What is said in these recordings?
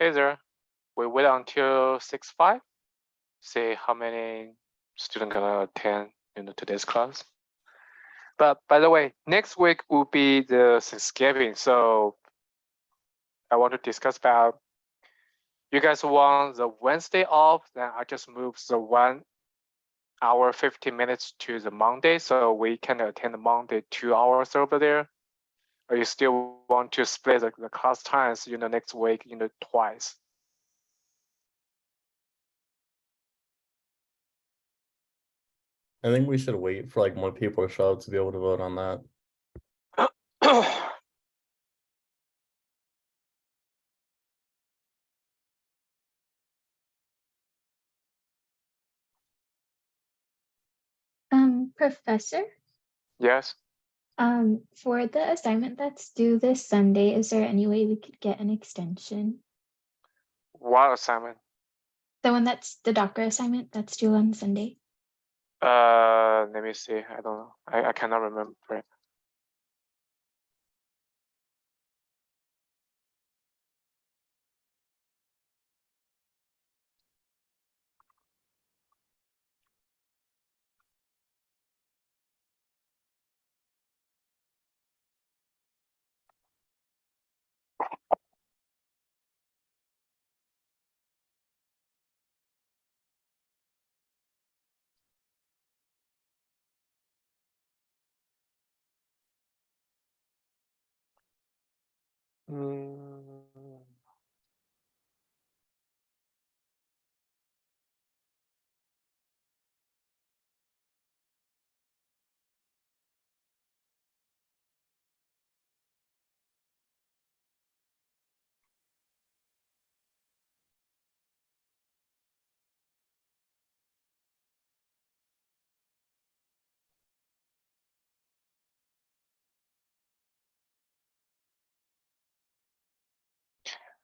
Hey there. We wait until 6:05. See how many students gonna attend today's class. But by the way, next week will be the Thanksgiving, so I want to discuss about you guys want the Wednesday off, then I just move the 1 hour 15 minutes to the Monday, so we can attend the Monday 2 hours over there. Or you still want to split the class times, next week, twice? I think we should wait for like more people to show up to be able to vote on that. Professor, Yes. for the assignment that's due this Sunday, is there any way we could get an extension? What assignment? The one that's the DACA assignment that's due on Sunday. Let me see. I don't know. I cannot remember.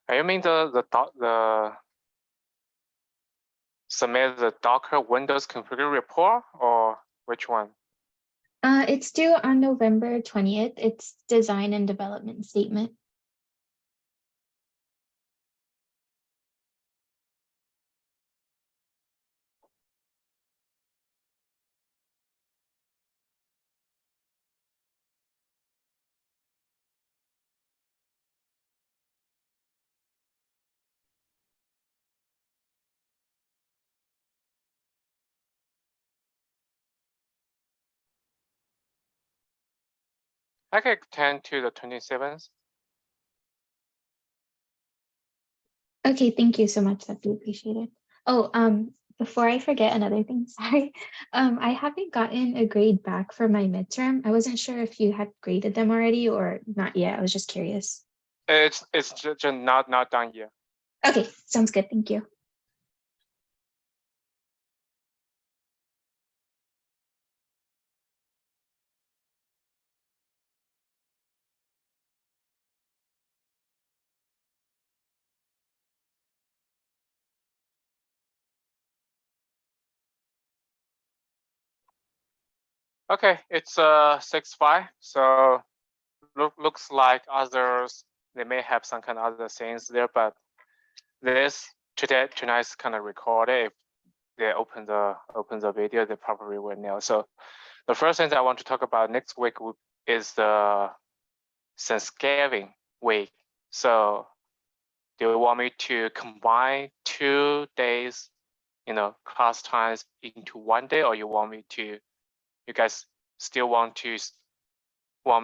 You mean the submit the Docker Windows configure report, or which one? It's due on November 20th. It's design and development statement. I can attend to the 27th. Okay, thank you so much. That'd be appreciated. Oh, before I forget another thing, sorry. I haven't gotten a grade back for my midterm. I wasn't sure if you had graded them already or not yet. I was just curious. It's just not done yet. Okay, sounds good. Thank you. Okay, it's 6:05. So looks like others, they may have some kind of other things there, but tonight's kind of recorded. If they open the video, they probably will know. So the first thing that I want to talk about next week is the Thanksgiving week. So do you want me to combine 2 days, class times into 1 day, or you guys still want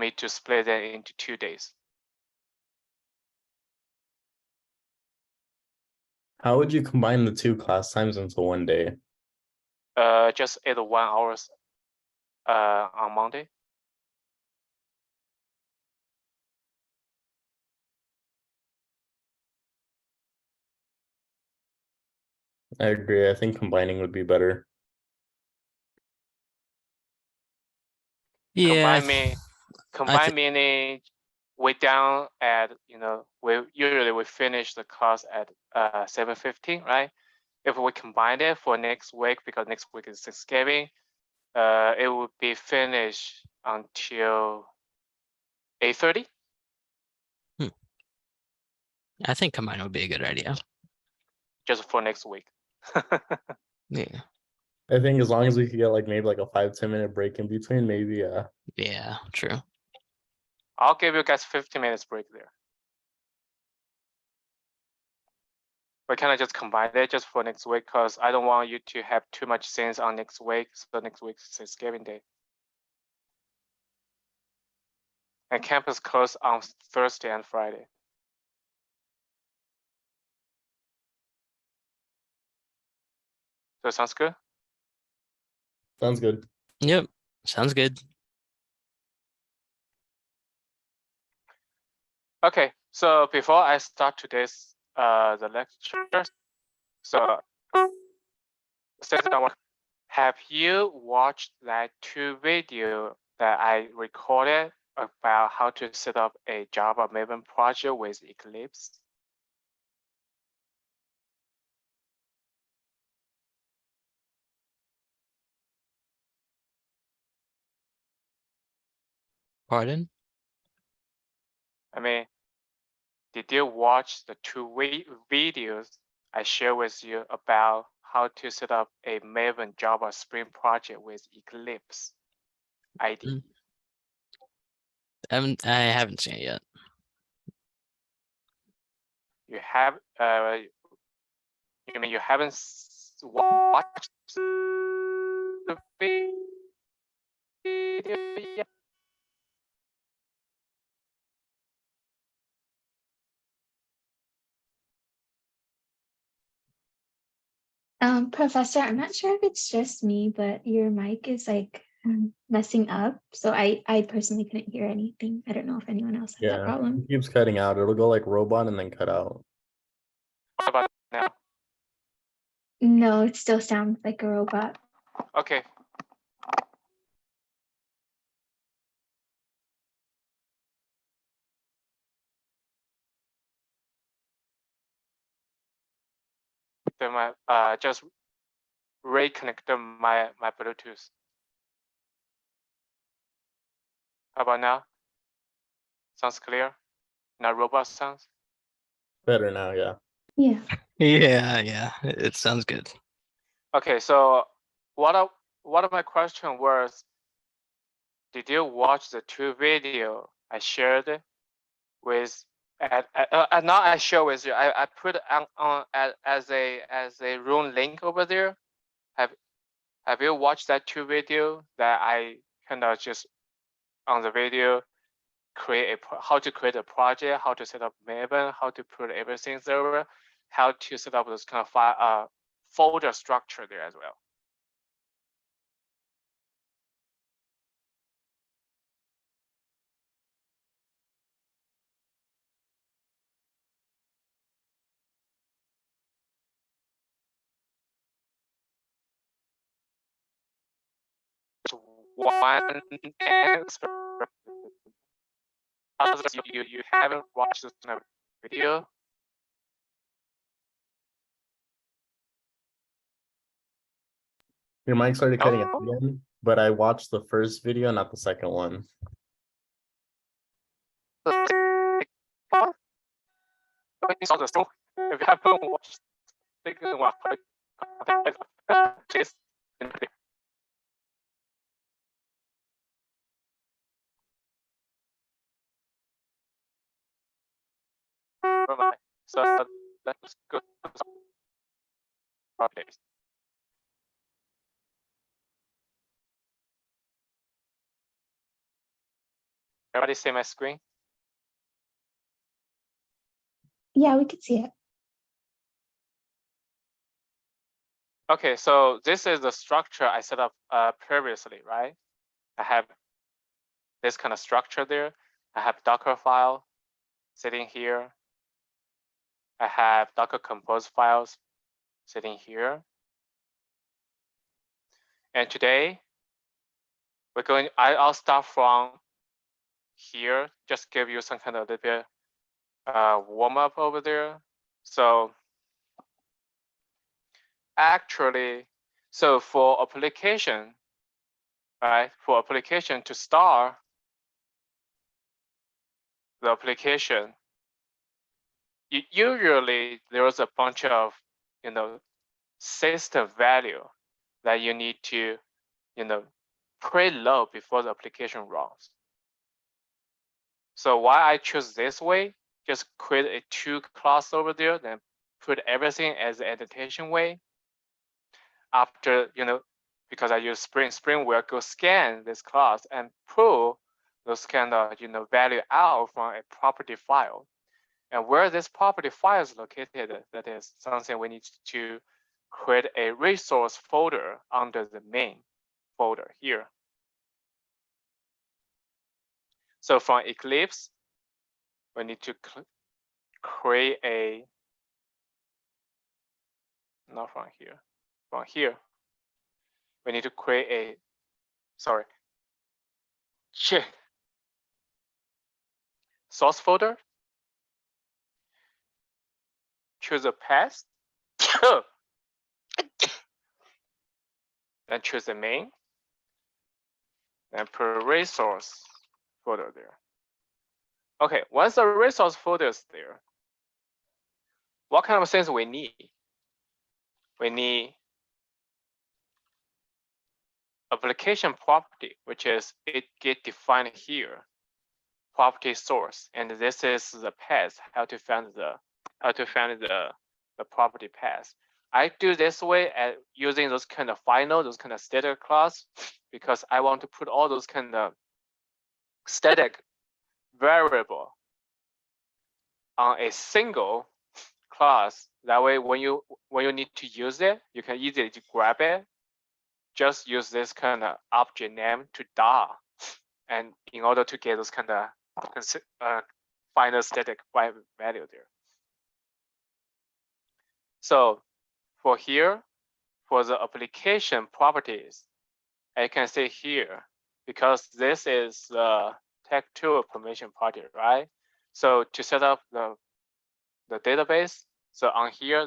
me to split it into 2 days? How would you combine the two class times into 1 day? Just either 1 hours on Monday. I agree. I think combining would be better. Yeah, Combine meaning we down at, we finish the class at 7:15, right? If we combine it for next week, because next week is Thanksgiving, it would be finished until 8:30. I think combine would be a good idea. just for next week. Yeah. I think as long as we could get like maybe like a 5-10 minute break in between, maybe Yeah, true. I'll give you guys 15 minutes break there. But can I just combine it just for next week? Because I don't want you to have too much things on next week. So next week is Thanksgiving Day. And campus closed on Thursday and Friday. So sounds good? sounds good. Yep. Sounds good. Okay, so before I start today's the lecture, so have you watched that 2 video that I recorded about how to set up a Java Maven project with Eclipse? Pardon? I mean, did you watch the 2 videos I shared with you about how to set up a Maven Java Spring project with Eclipse ID? I haven't seen it yet. You have you mean you haven't watched the video yet? Professor, I'm not sure if it's just me, but your mic is like messing up. So I personally couldn't hear anything. I don't know if anyone else has that Yeah, problem. it keeps cutting out. It'll go like robot and then cut out. What about now? No, it still sounds like a robot. Okay. Then my just reconnect my Bluetooth. How about now? Sounds clear? Now robot sounds? Better now, yeah. Yeah. Yeah. It sounds good. Okay, so one of my question was, did you watch the 2 video I shared with not I share with you. I put on as a room link over there. Have you watched that 2 video that I kind of just on the video create how to create a project, how to set up Maven, how to put everything there, how to set up this kind of file folder structure there as well. One answer. Others you haven't watched this kind of video. Your mic started cutting out No. again, but I watched the first video, not the second one. If you haven't watched the second one, please. So let's go to some projects. Everybody see my screen? Yeah, we could see it. Okay, so this is the structure I set up previously, right? I have this kind of structure there. I have Docker file sitting here. I have Docker Compose files sitting here. And today, I'll start from here, just give you some kind of little bit warm up over there. So actually, so for application, right? For application to start the application, usually there's a bunch of, system value that you need to, preload before the application runs. So why I choose this way, just create a 2 class over there, then put everything as the annotation way. After, because I use Spring will go scan this class and pull those kind of, value out from a property file. And where this property file is located, that is something we need to create a resource folder under the main folder here. So from Eclipse, we need to create a, not from here, we need to create a, sorry, source folder, choose a path, then choose the main, and put resource folder there. Okay, once the resource folder is there, what kind of things we need? We need application property, which is it get defined here, property source, and this is the path, how to find the property path. I do this way at using those kind of final, those kind of static class, because I want to put all those kind of static variable on a single class. That way, when you need to use it, you can easily grab it. Just use this kind of object name to DAR, and in order to get those kind of final static value there. So for here, for the application properties, I can say here, because this is the Tech2 permission party, right? So to set up the database, so on here,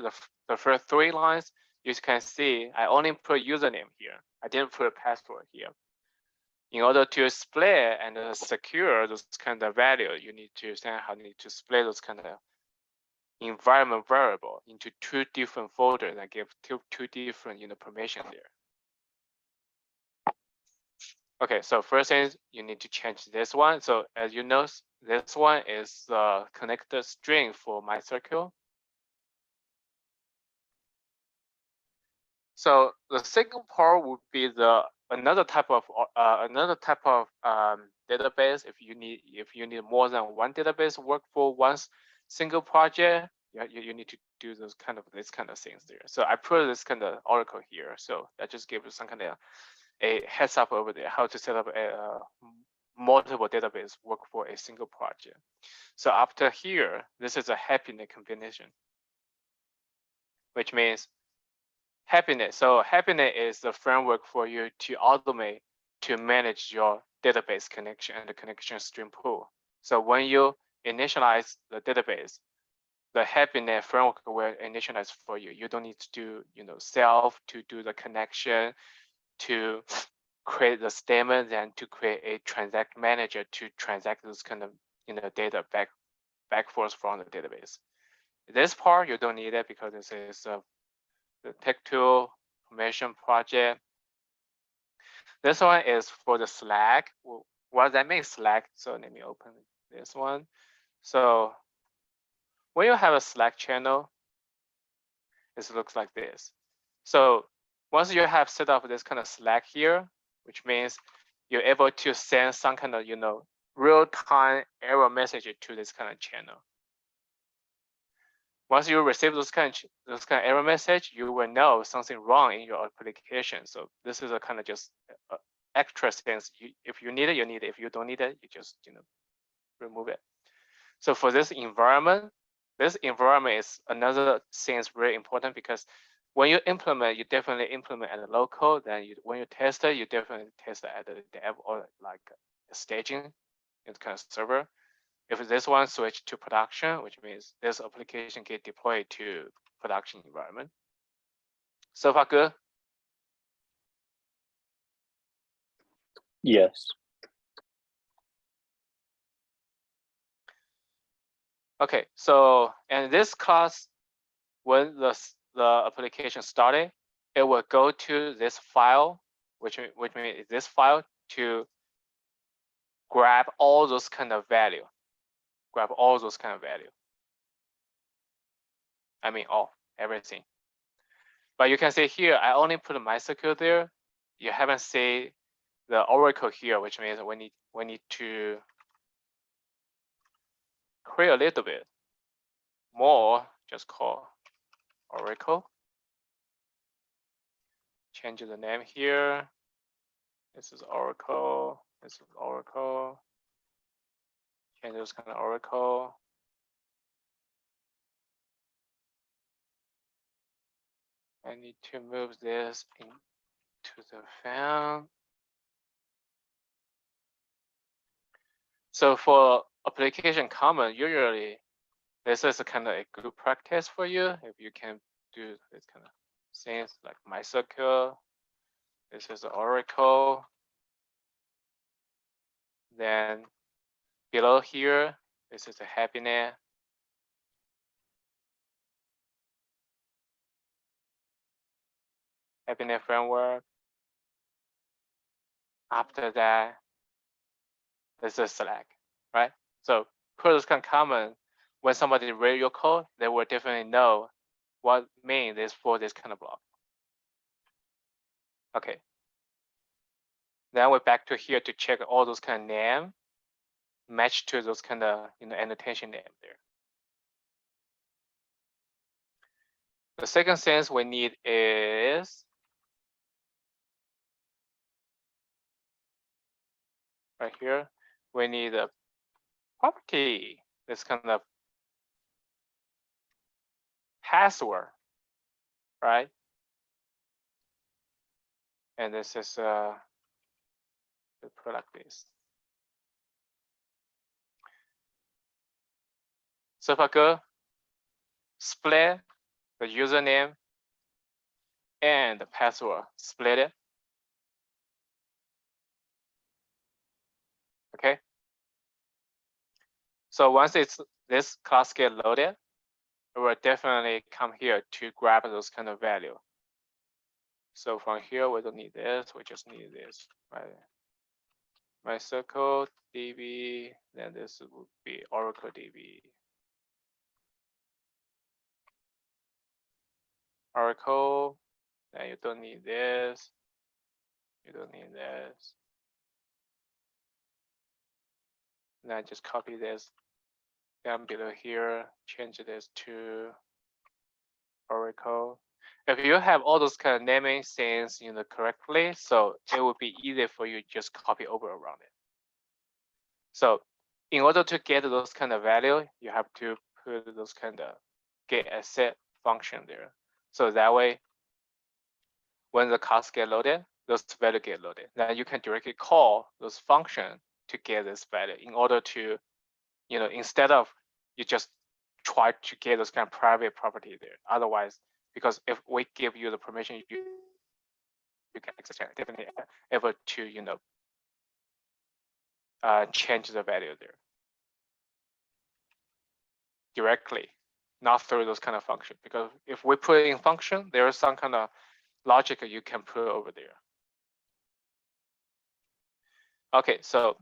the first 3 lines, you can see I only put username here. I didn't put a password here. In order to split and secure those kind of value, you need to split those kind of environment variable into 2 different folders that give two different permission there. Okay, so first thing is you need to change this one. So as you know, this one is the connected string for MySQL. So the second part would be another type of database. If you need more than one database work for one single project, you need to do this kind of things there. So I put this kind of article here. So that just gives you some kind of a heads up over there how to set up a multiple database work for a single project. So after here, this is a happiness combination, which means happiness. So happiness is the framework for you to automate to manage your database connection and the connection stream pool. So when you initialize the database, the happiness framework will initialize for you. You don't need to do self to do the connection, to create the statement, and to create a transact manager to transact those kind of data back forth from the database. This part you don't need it because this is the Tech2 permission project. This one is for the Slack. What that means Slack? So let me open this one. So when you have a Slack channel, this looks like this. So once you have set up this kind of Slack here, which means you're able to send some kind of real-time error message to this kind of channel. Once you receive those kind of error message, you will know something wrong in your application. So this is a kind of just extra things. If you need it, you need it. If you don't need it, you just remove it. So for this environment is another thing is very important, because when you implement, you definitely implement at the local. Then when you test it, you definitely test it at the dev or like staging in kind of server. If this one switch to production, which means this application get deployed to production environment. So far good? Yes. Okay, so in this class, when the application started, it will go to this file, which means this file to grab all those kind of value. Grab all those kind of value. I mean, everything. But you can see here, I only put MySQL there. You haven't seen the Oracle here, which means we need to create a little bit more. Just call Oracle. Change the name here. This is Oracle. This is Oracle. Change this kind of Oracle. I need to move this into the fan. So for application common, usually this is a kind of a good practice for you if you can do this kind of things like MySQL. This is Oracle. Then below here, this is a HappyNet. HappyNet framework. After that, this is Slack, right? So put kind of common. When somebody read your code, they will definitely know what mean this for this kind of block. Okay. Then we're back to here to check all those kind of name match to those kind of annotation name there. The second sense we need is right here. We need a property. This kind of password, right? And this is the product list. So if I go split the username and the password, split it. Okay. So once this class get loaded, it will definitely come here to grab those kind of value. So from here, we don't need this, we just need this, right? MySQL DB, then this would be Oracle DB. Oracle, then you don't need this, you don't need this. Then just copy this down below here, change this to Oracle. If you have all those kind of naming things correctly, so it would be easy for you to just copy over around it. So in order to get those kind of value, you have to put those kind of get asset function there. So that way, when the class get loaded, those value get loaded. Then you can directly call those function to get this value in order to, instead of you just try to get those kind of private property there. Otherwise, because if we give you the permission, you can access it, definitely able to, change the value there directly, not through those kind of function. Because if we put it in function, there is some kind of logic you can put over there. Okay, so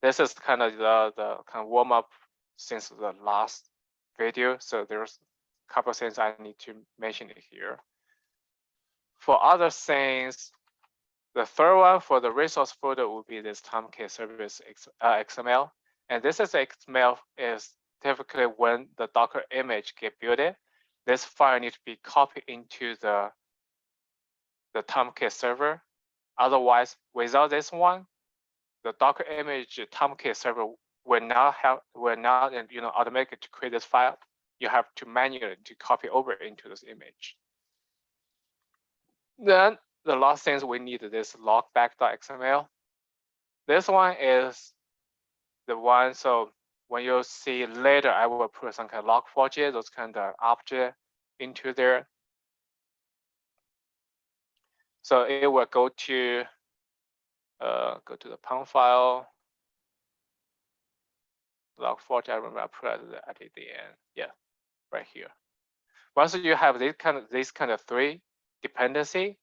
this is kind of the kind of warm up since the last video. So there's a couple of things I need to mention here. For other things, the third one for the resource folder will be this Tomcat service XML. And this is XML is typically when the Docker image get built, this file needs to be copied into the Tomcat server. Otherwise, without this one, the Docker image Tomcat server will not automatically to create this file. You have to manually to copy over into this image. Then the last things we need is this logback.xml. This one is the one, so when you see later, I will put some kind of log4j, those kind of object into there. So it will go to the POM file. log 40, I remember I put at the end. Yeah, right here. Once you have this kind of three dependency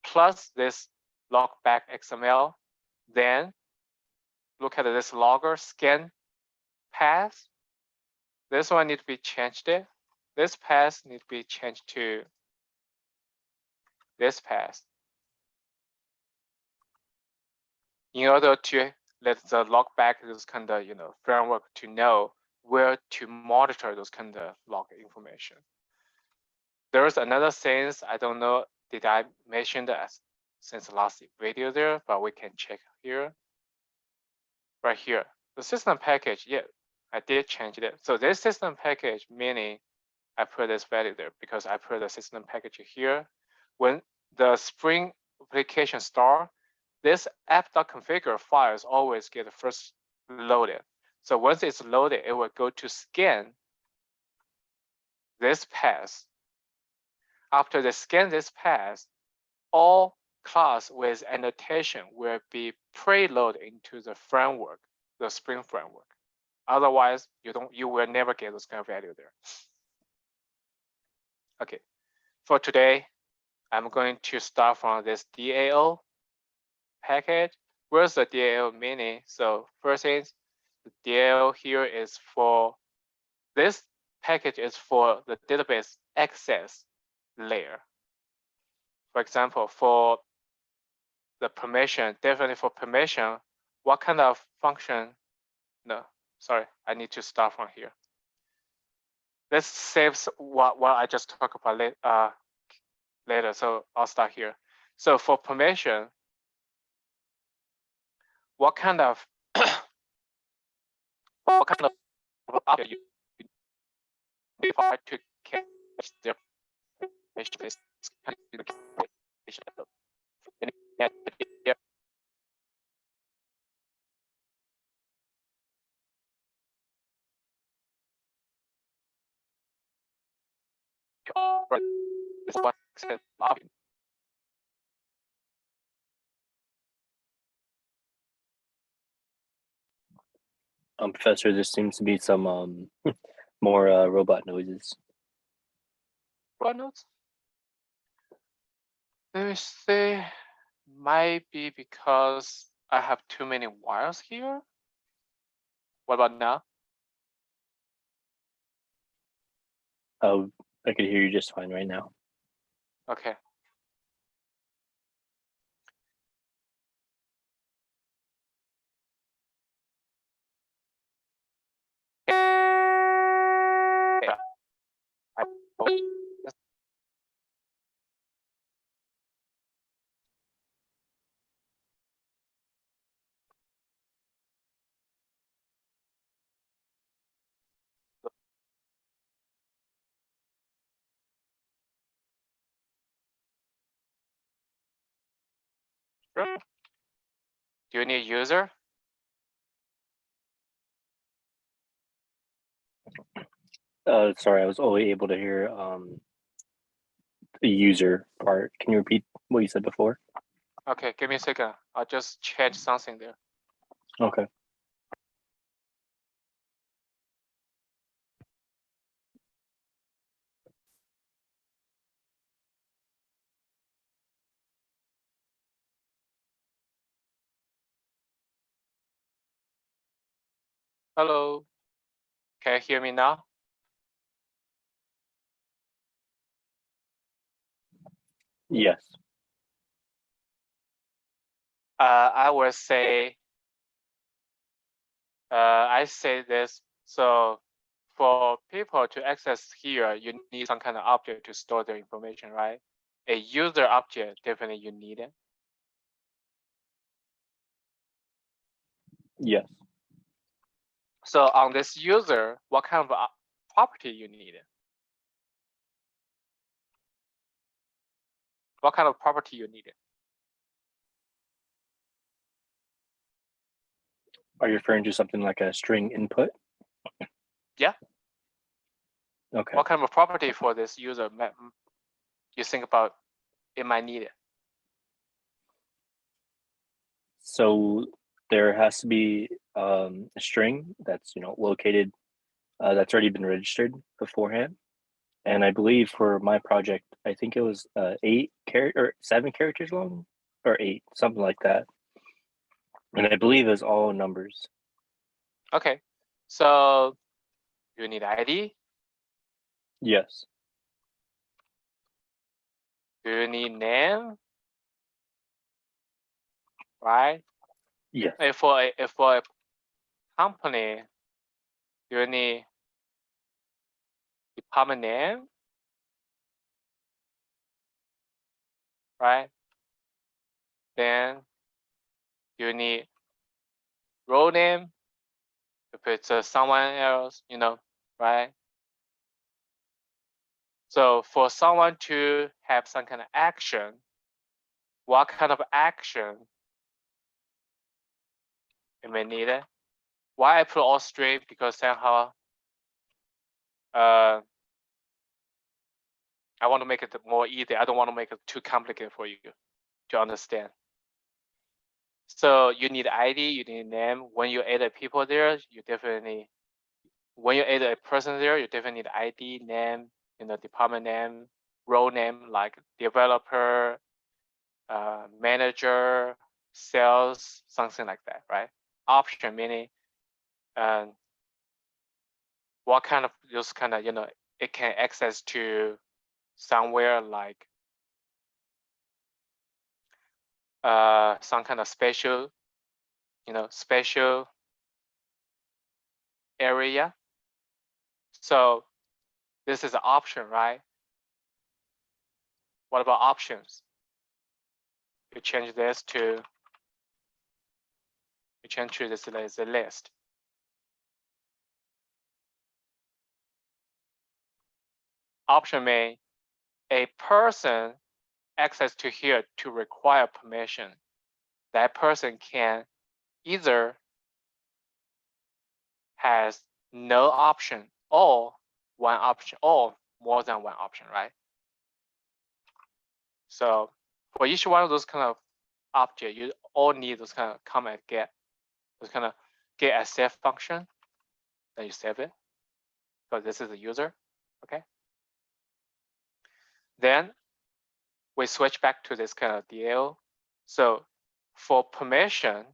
plus this log back XML, then look at this logger scan path. This one need to be changed. This path need to be changed to this path in order to let the log back those kind of framework to know where to monitor those kind of log information. There's another things I don't know, did I mention that since last video there, but we can check here. Right here, the system package, yeah, I did change it. So this system package, meaning I put this value there because I put the system package here. When the Spring application start, this app.configure files always get first loaded. So once it's loaded, it will go to scan this path. After they scan this path, all class with annotation will be preloaded into the framework, the Spring framework. Otherwise, you will never get those kind of value there. Okay, for today, I'm going to start from this DAO package. Where's the DAO meaning? So first thing, the DAO here is for this package is for the database access layer. For example, for the permission, definitely for permission, what kind of function? No, sorry, I need to start from here. Let's save what I just talked about later. So I'll start here. So for permission, what kind of object you define to catch their permission? Professor, there seems to be some more robot noises. What notes? Let me see. Might be because I have too many wires here. What about now? Oh, I could hear you just fine right now. Okay. Sure. Do you need user? Sorry, I was only able to hear the user part. Can you repeat what you said before? Okay, give me a second. I'll just change something there. Okay. Hello. Can you hear me now? Yes. I will say, I say this. So for people to access here, you need some kind of object to store their information, right? A user object, definitely you need it. Yes. So on this user, what kind of property you need? What kind of property you need? Are you referring to something like a string input? Yeah. Okay. What kind of property for this user you think about it might need it? So there has to be a string that's located that's already been registered beforehand. And I believe for my project, I think it was 7 characters long, or 8, something like that. And I believe it's all numbers. Okay, so you need ID. Yes. Do you need name? Right? Yes. If for a company, you need department name, right? Then you need role name. If it's someone else, right? So for someone to have some kind of action, what kind of action it may need it? Why I put all straight? Because somehow I want to make it more easy. I don't want to make it too complicated for you to understand. So you need ID, you need name. When you add a people there, you definitely, when you add a person there, you definitely need ID, name, department name, role name, like developer, manager, sales, something like that, right? Option meaning what kind of those kind of it can access to somewhere like some kind of special special area. So this is an option, right? What about options? You change this to this as a list. Option may a person access to here to require permission. That person can either has no option or one option or more than one option, right? So for each one of those kind of object, you all need those kind of come and get, those kind of get a save function. Then you save it because this is the user, okay? Then we switch back to this kind of DAO. So for permission,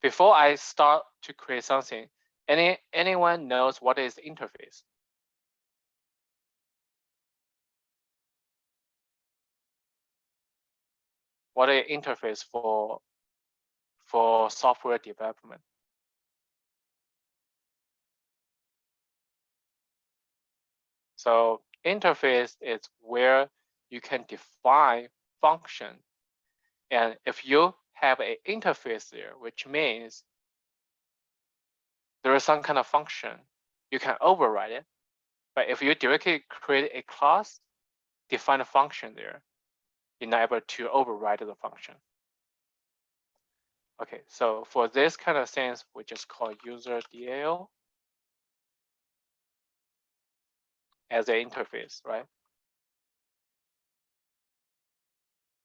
before I start to create something, anyone knows what is the interface? What is interface for software development? So interface is where you can define function. And if you have an interface there, which means there is some kind of function, you can override it. But if you directly create a class, define a function there, you're not able to override the function. Okay, so for this kind of things, we just call user DAO as an interface, right?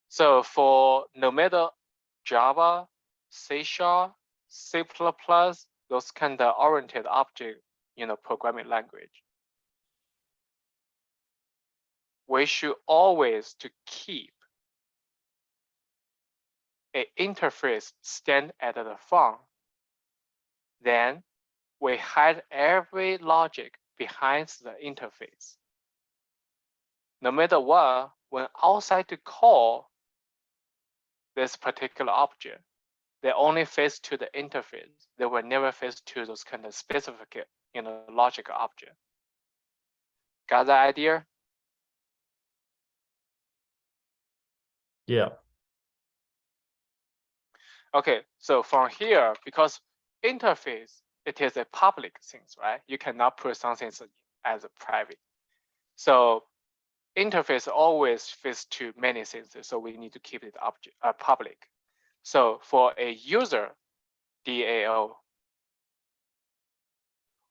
So for no matter Java, C#, C++, those kind of oriented object, programming language, we should always to keep an interface stand at the front. Then we hide every logic behind the interface. No matter what, when outside to call this particular object, they only face to the interface. They will never face to those kind of specific, logic object. Got the idea? Yeah. Okay, so from here, because interface, it is a public thing, right? You cannot put something as a private. So interface always fits to many things, so we need to keep it public. So for a user DAO,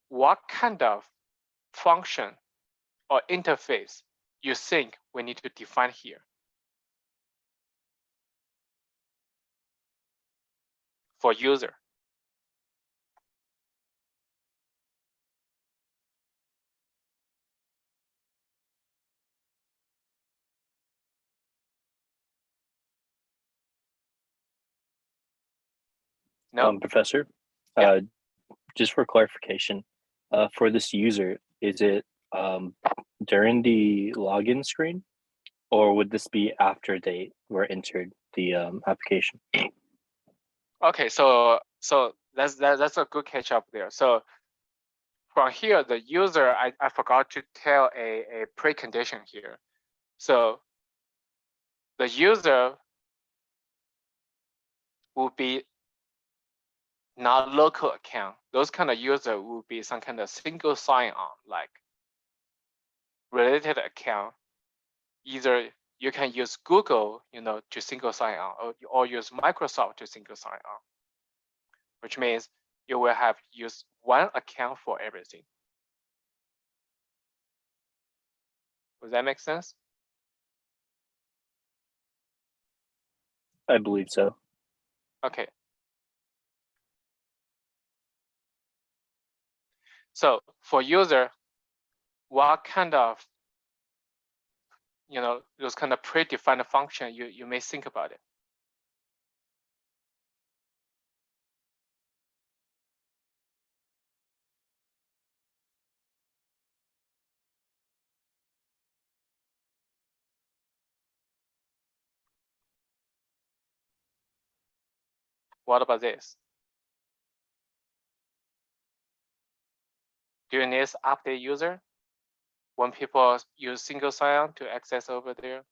what kind of function or interface you think we need to define here? for user. No, Professor, Yeah. just for clarification, for this user, is it during the login screen, or would this be after they were entered the application? okay, so that's a good catch up there. So from here, the user, I forgot to tell a precondition here. So the user will be not local account. Those kind of user will be some kind of single sign-on, like related account. Either you can use Google, to single sign-on, or use Microsoft to single sign-on, which means you will have use one account for everything. Does that make sense? I believe so. Okay. So for user, what kind of, those kind of predefined function you may think about it? What about this? Do you need update user when people use single sign-on to access over there?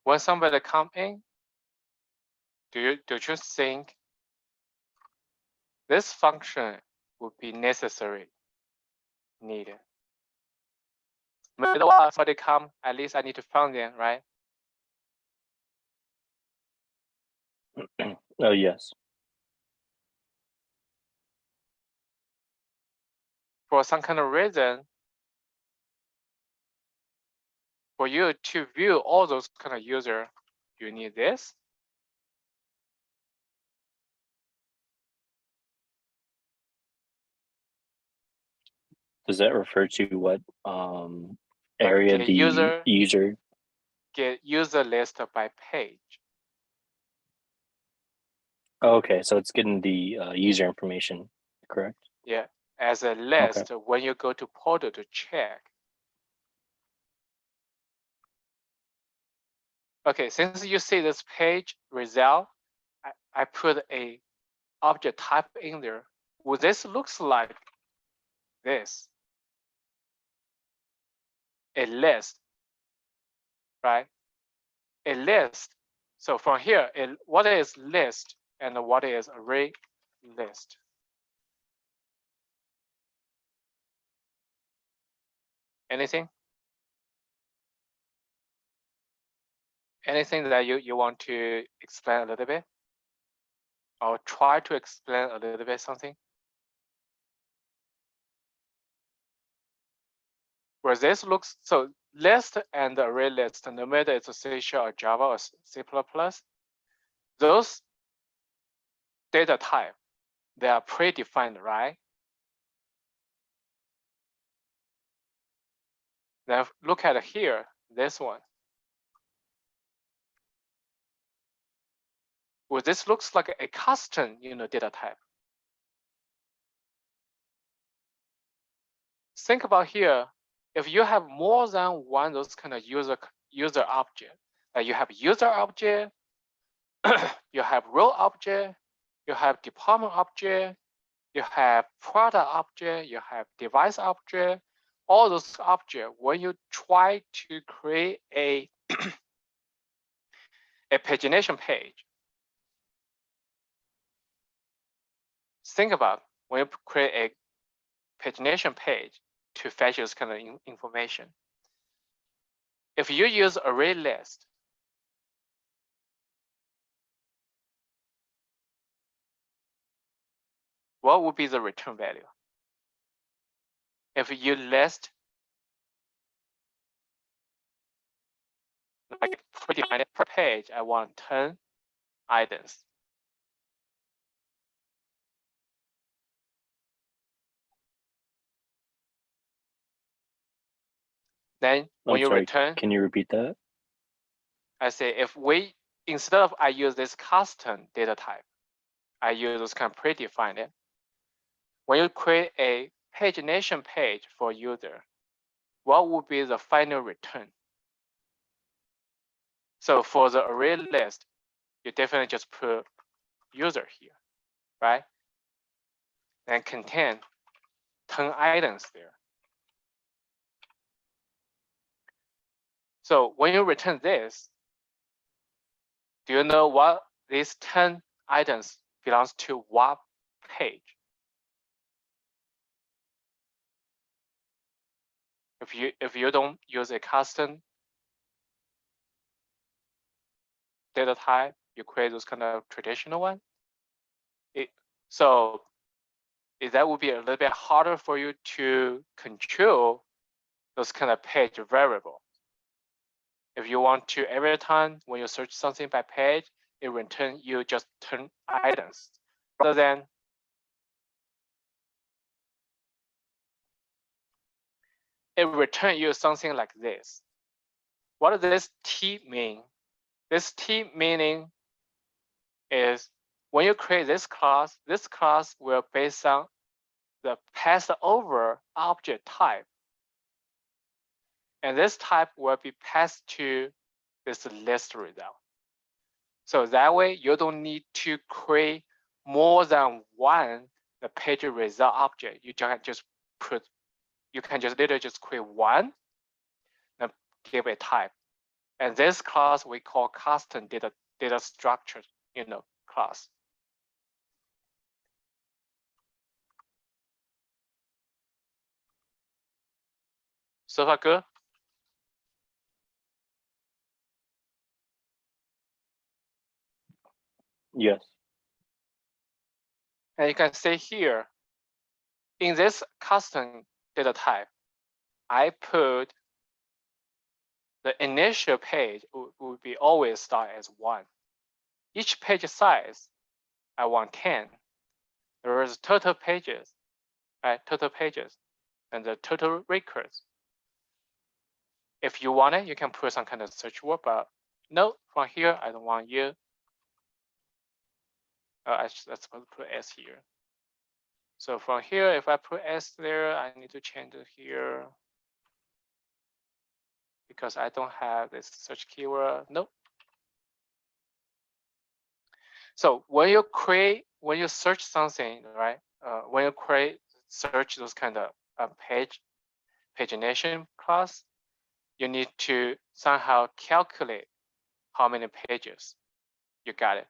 When somebody come in, do you think this function would be necessary, needed? Maybe while somebody come, at least I need to find them, right? Oh, yes. For some kind of reason, for you to view all those kind of user, you need this. Does that refer to what area get the user? Get user list by page. Oh, okay, so it's getting the user information, correct? Yeah, as a list when you go to portal to check. Okay, since you see this page result, I put a object type in there. Well, this looks like this. A list, right? A list. So from here, what is list and what is array list? Anything? Anything that you want to explain a little bit? Or try to explain a little bit something? Where this looks, so list and array list, no matter it's a C# or Java or C++, those data type, they are predefined, right? Now look at here, this one. Well, this looks like a custom, data type. Think about here, if you have more than one those kind of user object, like you have user object, you have role object, you have department object, you have product object, you have device object, all those objects, when you try to create a pagination page, think about when you create a pagination page to fetch this kind of information. If you use array list, what would be the return value? If you list like pretty per page, I want 10 items. Then when I'm you sorry, return, can you repeat that? I say if we, instead of I use this custom data type, I use this kind of predefined it. When you create a pagination page for user, what would be the final return? So for the array list, you definitely just put user here, right? And contain 10 items there. So when you return this, do you know what these 10 items belongs to what page? If you don't use a custom data type, you create those kind of traditional one. So that would be a little bit harder for you to control those kind of page variable. If you want to, every time when you search something by page, it return you just 10 items, rather than it return you something like this. What does this T mean? This T meaning is when you create this class will based on the passed over object type. And this type will be passed to this list result. So that way you don't need to create more than one the page result object. You can just literally just create one and give a type. And this class we call custom data structure, class. So far good? Yes. And you can see here, in this custom data type, I put the initial page would be always start as 1. Each page size, I want 10. There is total pages, right? Total pages and the total records. If you want it, you can put some kind of search word, but no, from here, I don't want you. I'm supposed to put S here. So from here, if I put S there, I need to change it here because I don't have this search keyword. Nope. So when you search something, right? When you search those kind of pagination class, you need to somehow calculate how many pages you got it.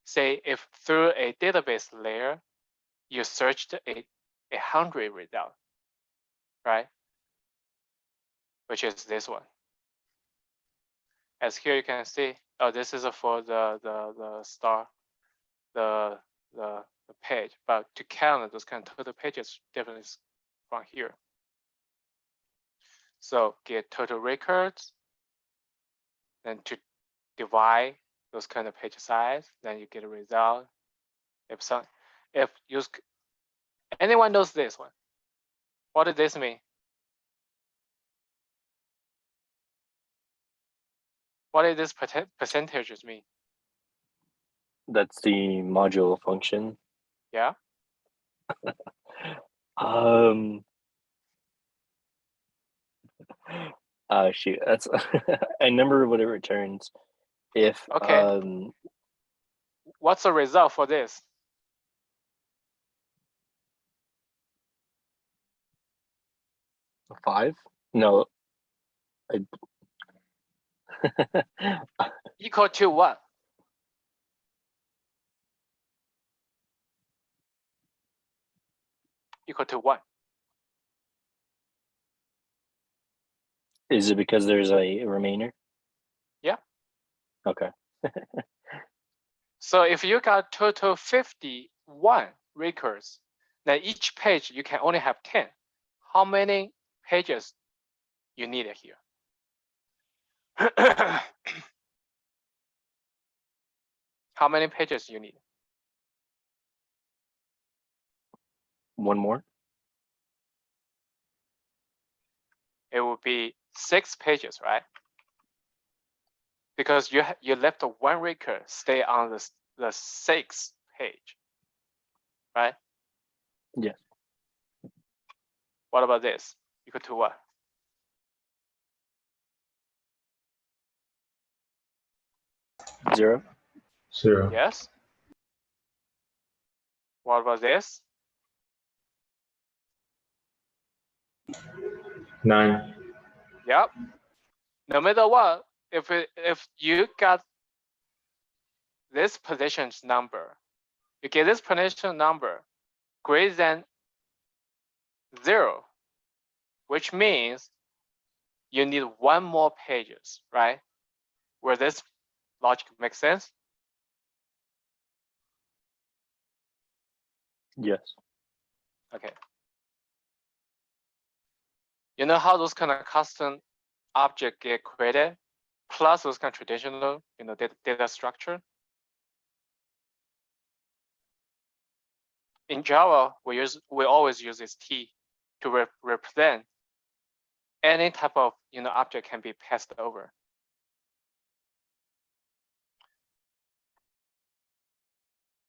Say if through a database layer, you searched 100 result, right? Which is this one. As here you can see, oh, this is for the star, the page, but to count those kind of total pages definitely from here. So get total records, then to divide those kind of page size, then you get a result. If anyone knows this one, what does this mean? What does this percentages mean? That's the module function. Yeah. Shoot, that's I remember what it returns. If Okay. What's the result for this? a 5? No. Equal to what? Equal to 1. Is it because there's a remainder? Yeah. Okay. So if you got total 51 records, Now each page you can only have 10. How many pages you need here? How many pages you need? One more. It would be 6 pages, right? Because you left one record stay on the 6th page, right? Yes. What about this? Equal to what? Zero. 0. Yes. What about this? 9. Yep. No matter what, if you got this position's number, you get this position number greater than 0, which means you need one more pages, right? Where this logic makes sense? Yes. Okay. You know how those kind of custom object get created, plus those kind of traditional, data structure? In Java, we always use this T to represent any type of object can be passed over.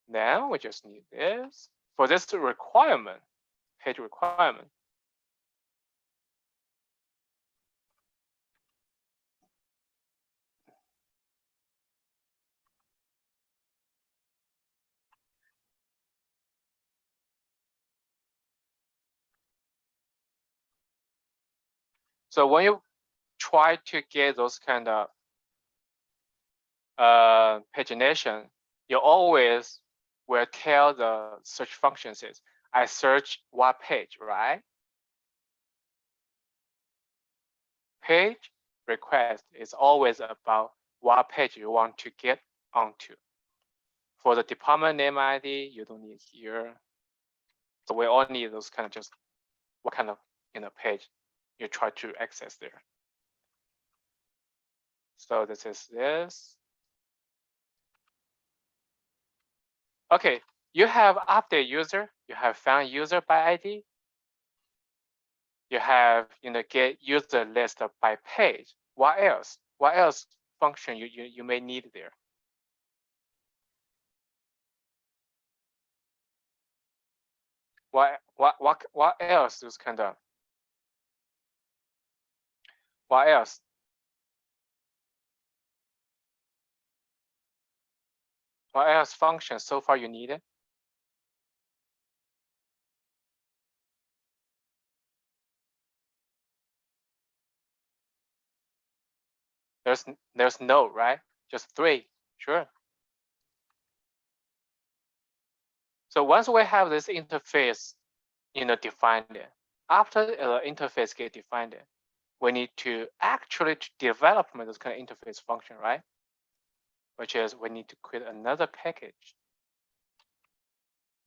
Now we just need this for this requirement, page requirement. So when you try to get those kind of pagination, you always will tell the search functions is I search what page, right? Page request is always about what page you want to get onto. For the department name ID, you don't need here. So we all need those kind of just what kind of page you try to access there. So this is this. Okay, you have update user, you have found user by ID, you have get user list by page. What else? What else function you may need there? What else is kind of? What else? What else function so far you need it? There's no, right? Just 3, sure. So once we have this interface, defined it, after the interface get defined, we need to actually develop this kind of interface function, right? Which is we need to create another package.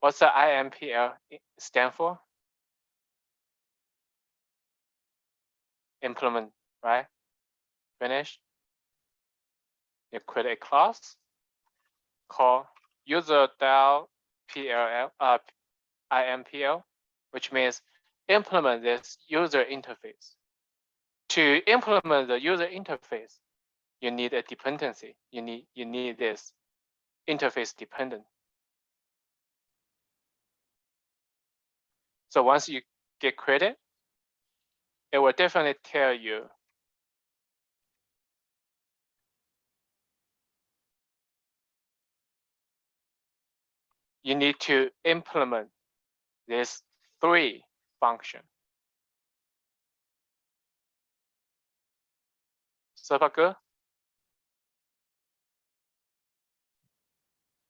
What's the IMPL stand for? Implement, right? Finish. You create a class called user.pll IMPL, which means implement this user interface. To implement the user interface, you need a dependency. You need this interface dependent. So once you get created, it will definitely tell you you need to implement this 3 function. So far good?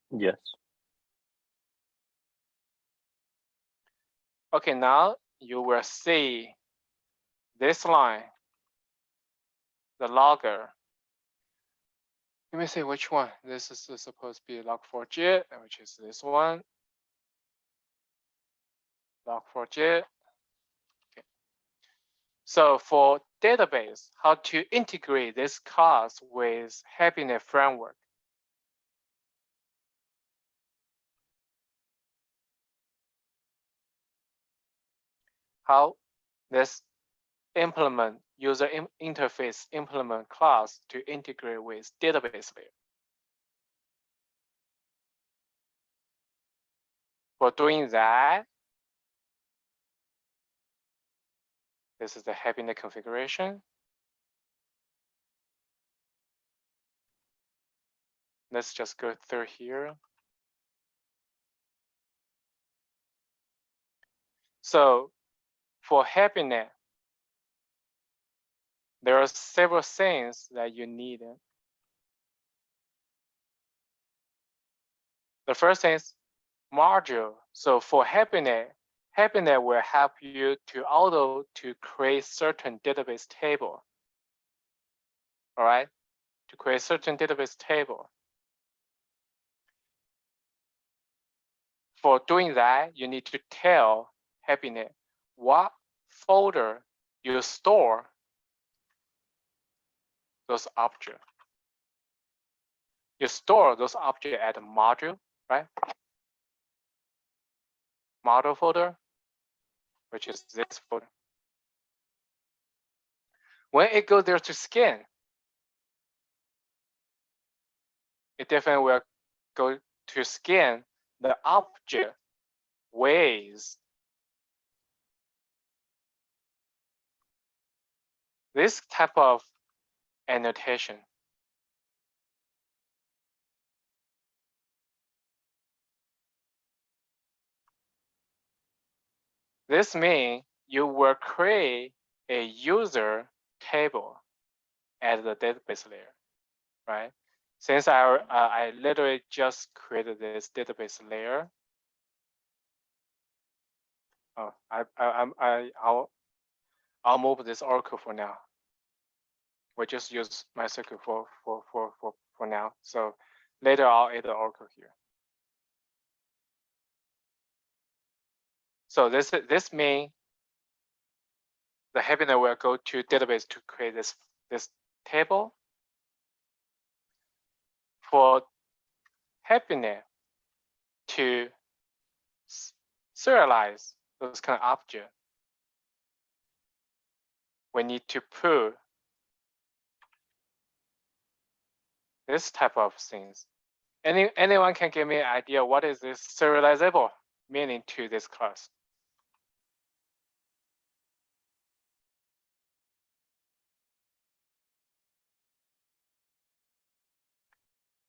Yes. Okay, now you will see this line, the logger. Let me see which one. This is supposed to be log4j, which is this one. log4j. Okay. So for database, how to integrate this class with HappyNet framework. How this implement user interface implement class to integrate with database layer. For doing that, this is the HappyNet configuration. Let's just go through here. So for HappyNet, there are several things that you need. The first thing is module. So for HappyNet, HappyNet will help you to create certain database table. All right, to create certain database table. For doing that, you need to tell HappyNet what folder you store those objects. You store those objects at a module, right? Model folder, which is this folder. When it goes there to scan, it definitely will go to scan the object with this type of annotation. This means you will create a user table at the database layer, right? Since I literally just created this database layer. Oh, I'll move this Oracle for now. We just use MySQL for now. So later I'll add the Oracle here. So this means the HappyNet will go to database to create this table. For HappyNet to serialize those kind of objects, we need to put this type of things. Anyone can give me an idea what is this serializable meaning to this class?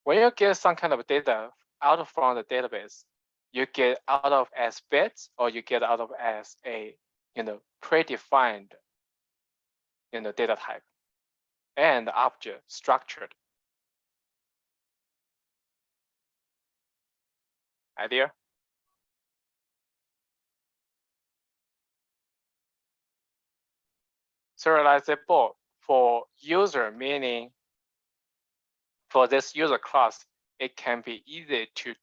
When you get some kind of data out from the database, you get out of as bits or you get out of as a predefined data type and object structured. Idea? Serializable for user, meaning for this user class, it can be easy to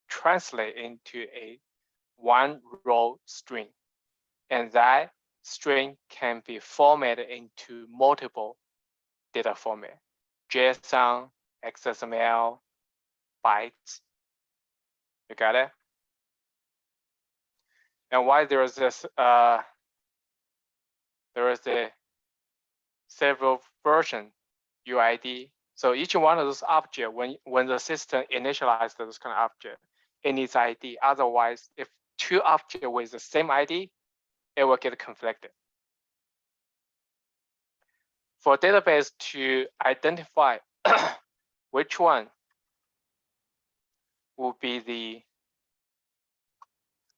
translate into a one row string. And that string can be formatted into multiple data format, JSON, XML, bytes. You got it? And why there is this, there is a several version UID. So each one of those objects, when the system initializes those kind of object, it needs ID. Otherwise, if two objects with the same ID, it will get conflicted. For database to identify which one will be the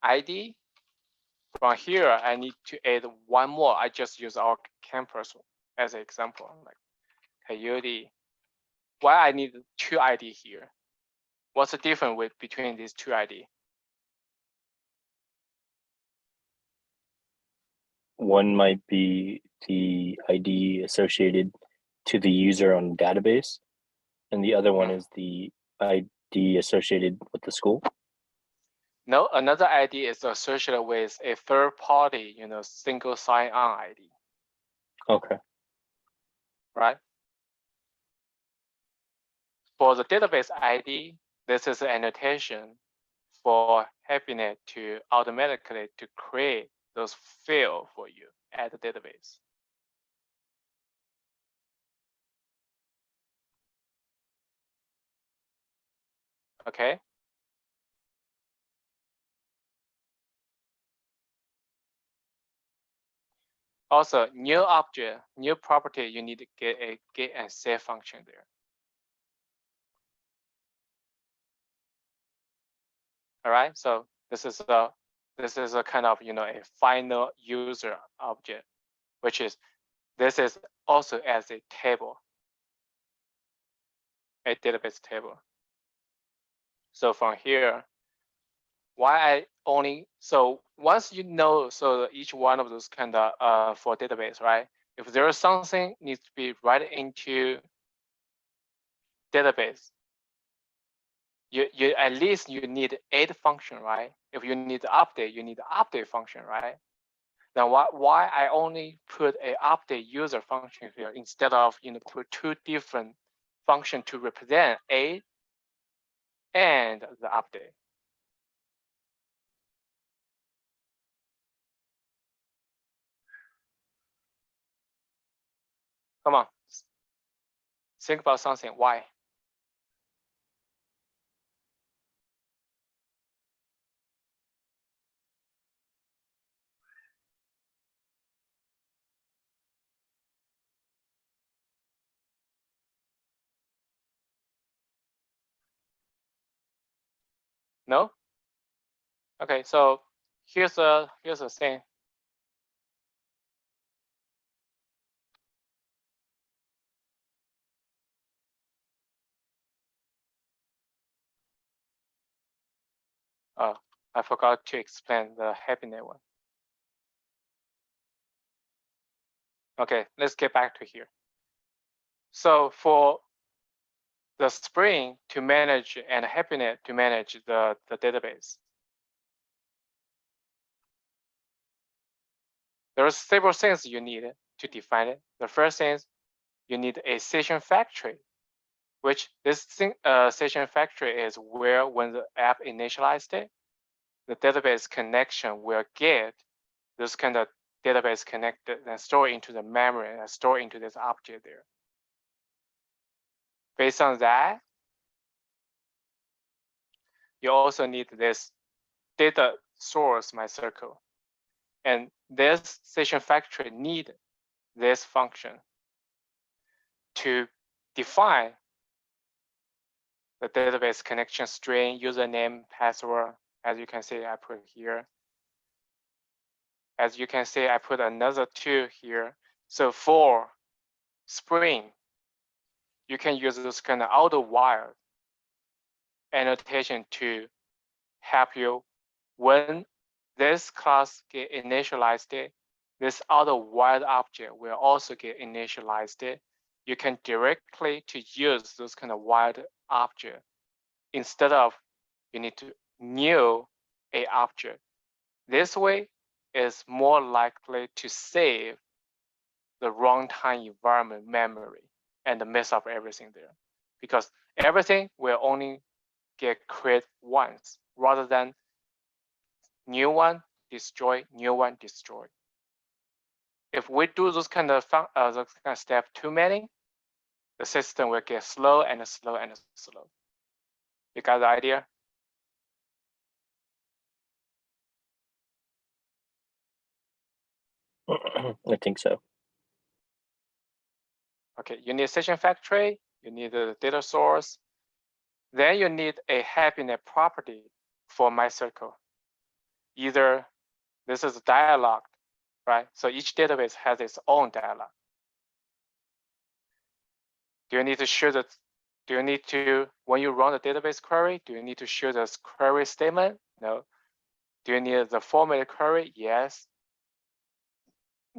ID, from here, I need to add one more. I just use our campus as an example, like Coyote. Why I need two ID here? What's the difference between these two ID? One might be the ID associated to the user on the database, and the other one is the ID associated with the school. No, another ID is associated with a third party, single sign-on ID, Okay. right? For the database ID, this is an annotation for HappyNet to automatically to create those fields for you at the database. Okay. Also, new object, new property, you need to get a get and save function there. All right, so this is a kind of a final user object, which is this is also as a table, a database table. So from here, why I only so once so each one of those kind of for database, right? If there is something needs to be right into database, you at least you need add function, right? If you need to update, you need the update function, right? Now why I only put a update user function here instead of put two different function to represent add and the update. Come on, think about something. Why? No? Okay, so here's the thing. Oh, I forgot to explain the HappyNet one. Okay, let's get back to here. So for the Spring to manage and HappyNet to manage the database, there are several things you need to define it. The first thing is you need a session factory, which this thing, session factory is where when the app initialized it, the database connection will get this kind of database connected and store into the memory and store into this object there. Based on that, you also need this data source MyCircle. And this session factory need this function to define the database connection string, username, password. As you can see, I put here. As you can see, I put another 2 here. So for Spring, you can use this kind of auto-wired annotation to help you when this class get initialized, this auto-wired object will also get initialized. You can directly to use those kind of wired object instead of you need to new a object. This way is more likely to save the runtime environment memory and mess up everything there, because everything will only get created once rather than new one destroy, new one destroy. If we do those kind of step too many, the system will get slow and slow and slow. You got the idea? I think so. Okay, you need session factory, you need the data source, then you need a HappyNet property for MyCircle. Either this is a dialog, right? So each database has its own dialog. Do you need to show that? Do you need to, when you run the database query, do you need to show this query statement? No. Do you need the formatted query? Yes.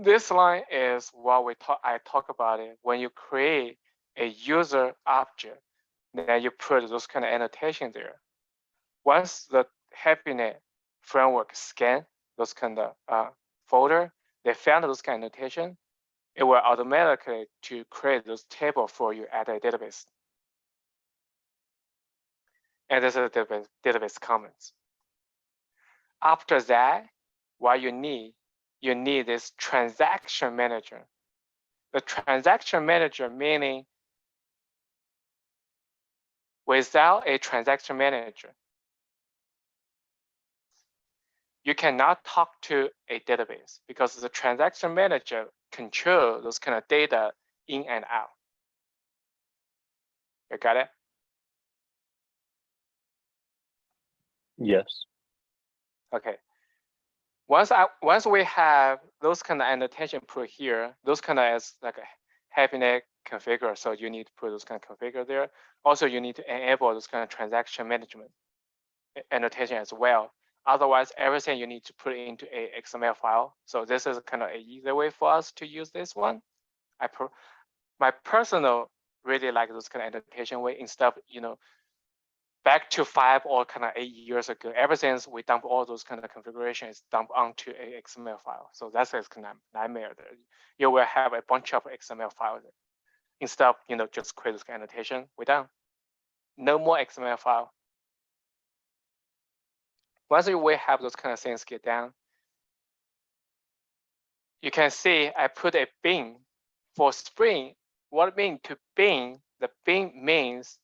This line is what I talk about it. When you create a user object, then you put those kind of annotation there. Once the HappyNet framework scan those kind of folder, they found those kind of notation, it will automatically to create those table for you at a database. And this is the database comments. After that, what you need this transaction manager. The transaction manager meaning without a transaction manager, you cannot talk to a database because the transaction manager controls those kind of data in and out. You got it? Yes. Okay. Once we have those kind of annotation put here, those kind of as like a HappyNet configure, so you need to put those kind of configure there. Also, you need to enable those kind of transaction management annotation as well. Otherwise, everything you need to put into a XML file. So this is kind of an easy way for us to use this one. My personal really like those kind of annotation way instead of, back to 5 or kind of 8 years ago, ever since we dump all those kind of configurations dump onto a XML file. So that's a kind of nightmare there. You will have a bunch of XML files there. Instead of, just create this kind of annotation, we're done. No more XML file. Once we have those kind of things get down, you can see I put a bin for Spring. What it means to bin? The bin means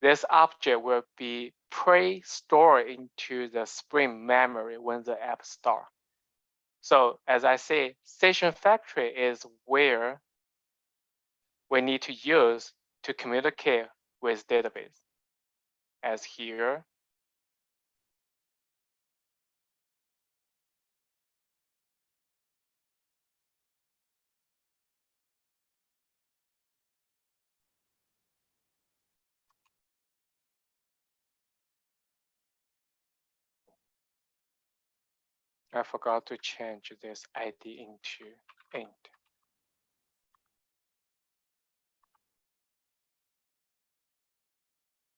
this object will be pre-stored into the Spring memory when the app starts. So as I say, Session Factory is where we need to use to communicate with database. As here, I forgot to change this ID into int.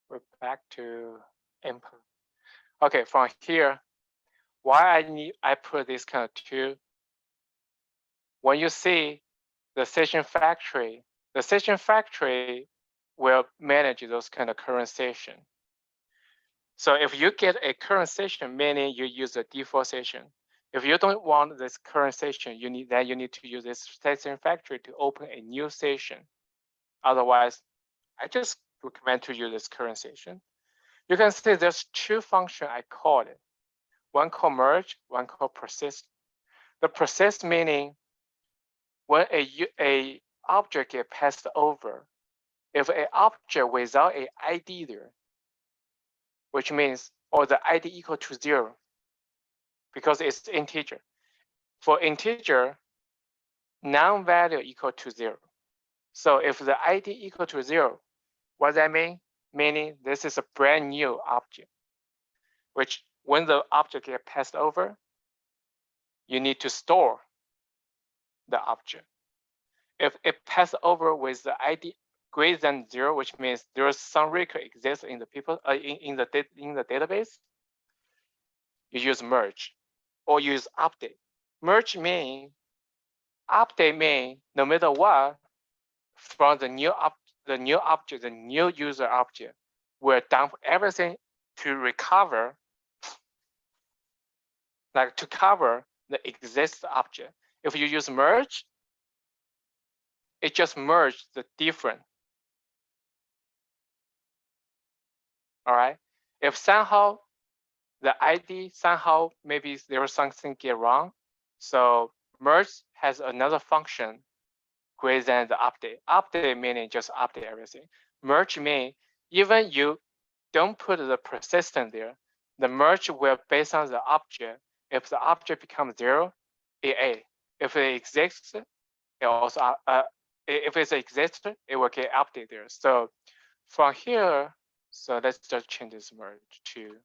We're back to input. Okay, from here, why I put this kind of two. When you see the Session Factory, the Session Factory will manage those kind of current session. So if you get a current session, meaning you use a default session. If you don't want this current session, you need to use this Session Factory to open a new session. Otherwise, I just recommend to use this current session. You can see there's two functions I called it. One called merge, one called persist. The persist meaning when a object get passed over, if an object without a ID there, which means or the ID equal to 0, because it's integer. For integer, non-value equal to 0. So if the ID equal to 0, what does that mean? Meaning this is a brand new object, which when the object get passed over, you need to store the object. If it passed over with the ID greater than 0, which means there is some record exists in the in the database, you use merge or use update. Merge mean update mean no matter what, from the new object, the new user object will dump everything to recover, like to cover the existing object. If you use merge, it just merged the different. All right. If somehow the ID somehow maybe there was something get wrong, so merge has another function greater than the update. Update meaning just update everything. Merge mean even you don't put the persistent there, the merge will based on the object. If the object becomes 0, A. If it exists, it also if it exists, it will get updated there. So from here, so let's just change this merge to,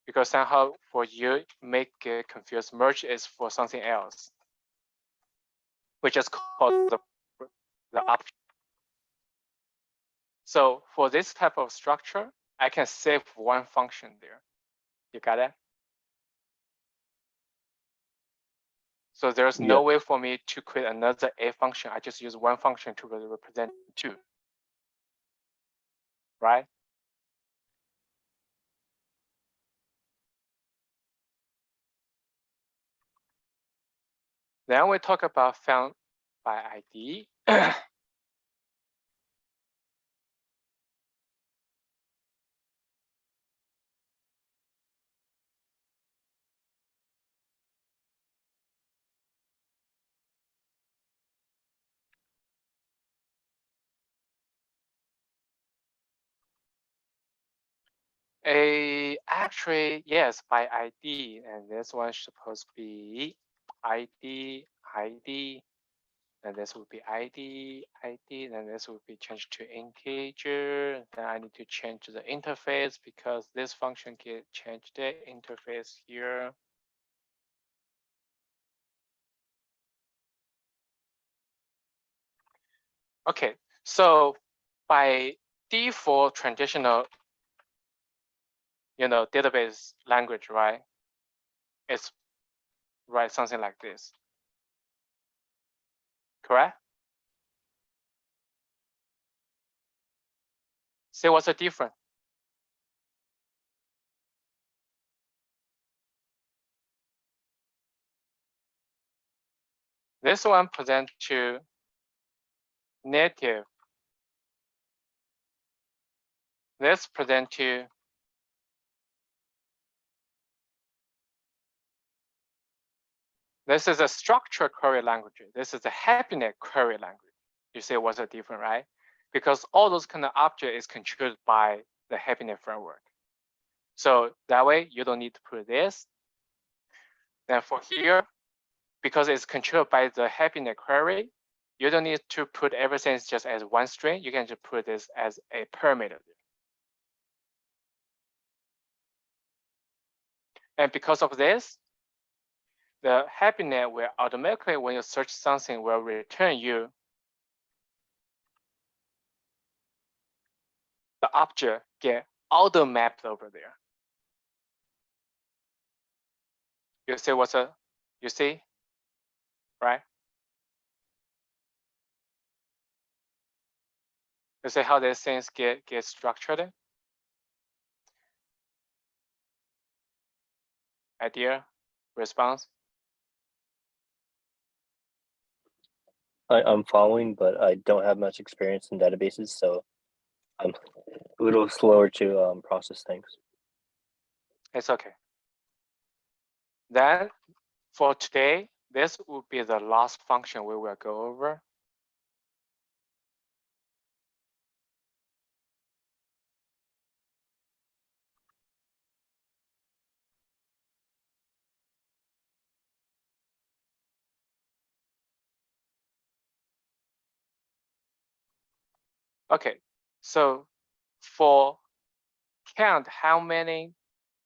because somehow for you make it confused, merge is for something else. We just call the option. So for this type of structure, I can save one function there. You got it? So there's no Yeah. way for me to create another A function. I just use one function to represent two. Right? Then we talk about found by ID. Actually, yes, by ID, and this one is supposed to be ID, ID, and this would be ID, ID, then this would be changed to integer. Then I need to change the interface because this function can change the interface here. Okay, so by default traditional, database language, right? It's right something like this. Correct? See what's the difference? This one present to native. This present to this is a structured query language. This is a HappyNet query language. You see what's the difference, right? Because all those kind of object is controlled by the HappyNet framework. So that way you don't need to put this. Then for here, because it's controlled by the HappyNet query, you don't need to put everything just as one string. You can just put this as a parameter. And because of this, the HappyNet will automatically, when you search something, will return you the object get auto mapped over there. You see what's a, you see, right? You see how these things get structured? Idea, response? I'm following, but I don't have much experience in databases, so I'm a little slower to process things. It's okay. Then for today, this will be the last function we will go over. Okay, so for count how many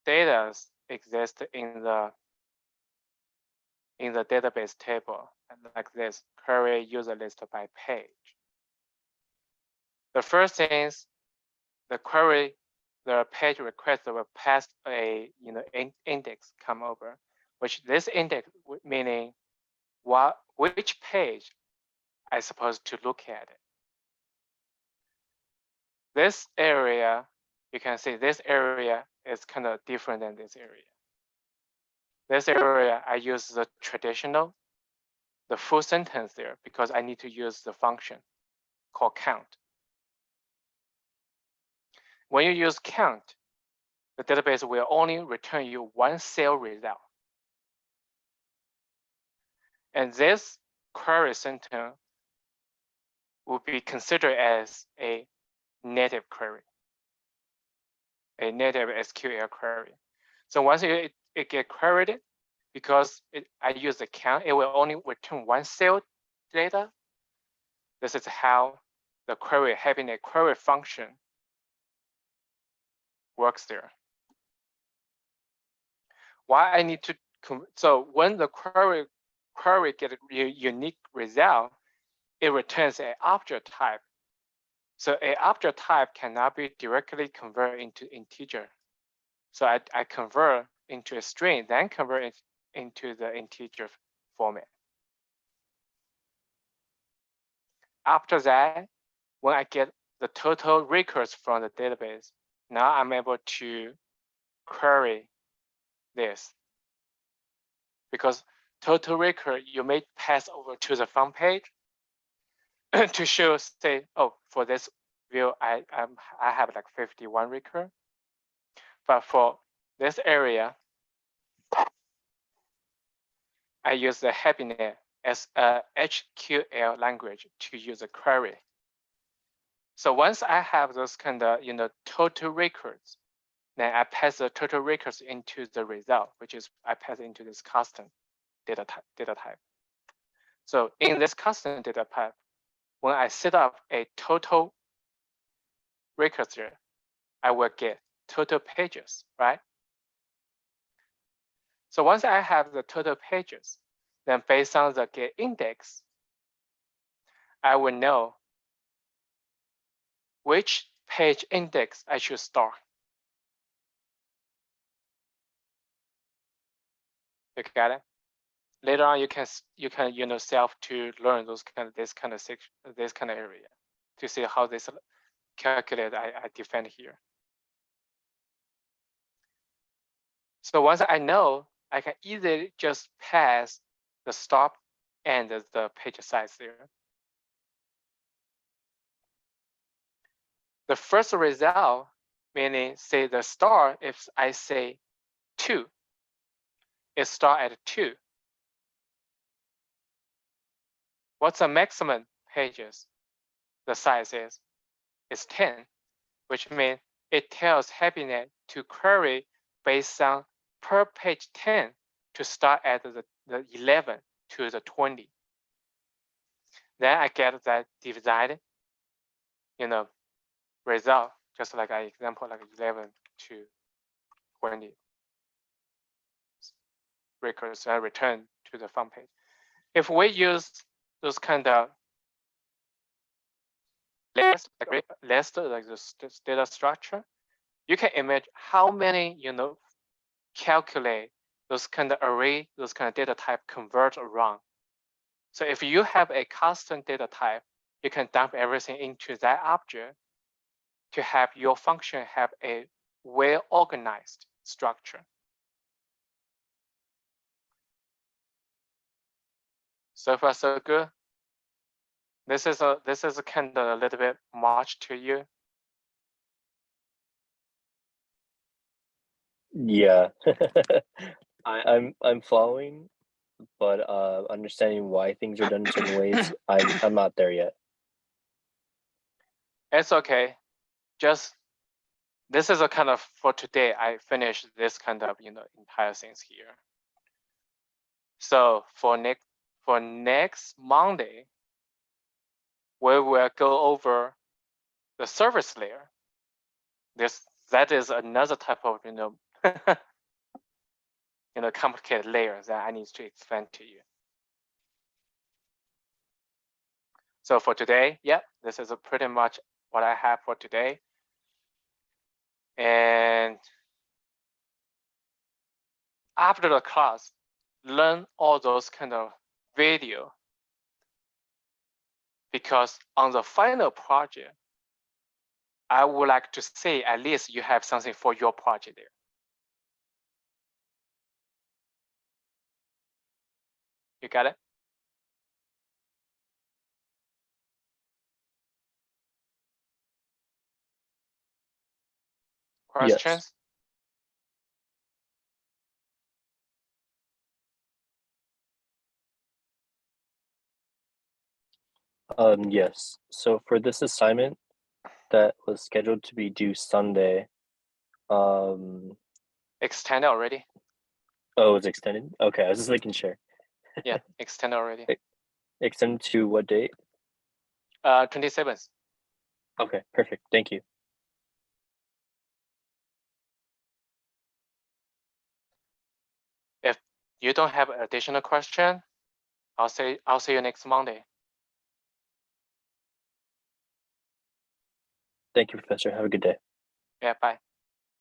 data exist in the database table, like this, query user list by page. The first thing is the query, the page request will pass a index come over, which this index meaning which page I supposed to look at it. This area, you can see this area is kind of different than this area. This area, I use the traditional, the full sentence there because I need to use the function called count. When you use count, the database will only return you one cell result. And this query sentence will be considered as a native query, a native SQL query. So once it get queried, because I use the count, it will only return one cell data. This is how the query having a query function works there. Why I need to, so when the query get a unique result, it returns an object type So a object type cannot be directly converted into integer. So I convert into a string, then convert it into the integer format. After that, when I get the total records from the database, now I'm able to query this. Because total record, you may pass over to the front page to show, say, oh, for this view, I have like 51 record. But for this area, I use the HappyNet as a HQL language to use a query. So once I have those kind of total records, then I pass the total records into the result, which is I pass into this custom data type. So in this custom data type, when I set up a total records here, I will get total pages, right? So once I have the total pages, then based on the get index, I will know which page index I should start. You got it? Later on, you can self to learn this kind of area to see how this calculate I define here. So once I know, I can easily just pass the stop and the page size there. The first result, meaning say the start, if I say 2, it start at 2. What's the maximum pages? The size is 10, which means it tells HappyNet to query based on per page 10 to start at the 11 to the 20. Then I get that divided, result, just like an example, like 11 to 20 records and return to the front page. If we use those kind of list, like this data structure, you can imagine how many, calculate those kind of array, those kind of data type convert around. So if you have a custom data type, you can dump everything into that object to have your function have a well-organized structure. So far, so good. This is a kind of a little bit much to you. Yeah, I'm following, but understanding why things are done in certain ways, I'm not there yet. It's okay. Just this is a kind of for today. I finished this kind of entire things here. So for next Monday, we will go over the service layer. That is another type of complicated layer that I need to explain to you. So for today, yeah, this is pretty much what I have for today. And after the class, learn all those kind of video, because on the final project, I would like to say at least you have something for your project there. You got it? Questions? Yes. Yes. So for this assignment that was scheduled to be due Sunday, Extended already? oh, it's extended? Okay, I was just making sure. Yeah, extended already. Extended to what date? 27th. Okay, perfect. Thank you. If you don't have additional question, I'll see you next Monday. Thank you, Professor. Have a good day. Yeah, bye.